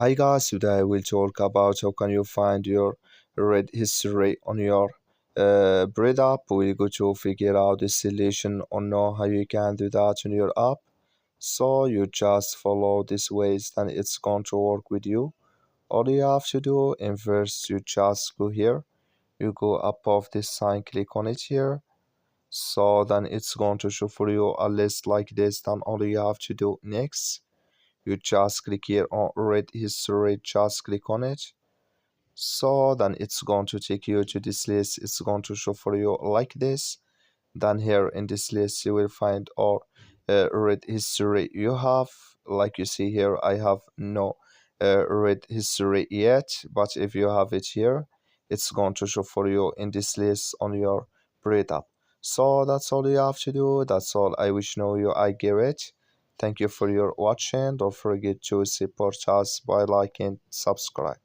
Hi guys, today we'll talk about how can you find your read history on your Bread app. We're going to figure out the solution on know how you can do that on your app. So you just follow these ways and it's going to work with you. All you have to do in first you just go here. You go above this sign, click on it here. So then it's going to show for you a list like this. Then all you have to do next you just click here on read history, just click on it. So then it's going to take you to this list. It's going to show for you like this. Then here in this list you will find all read history you have. Like you see here, I have no read history yet, but if you have it here, it's going to show for you in this list on your Bread app. So that's all you have to do. That's all I wish know you I get it. Thank you for your watching. Don't forget to support us by liking, subscribe.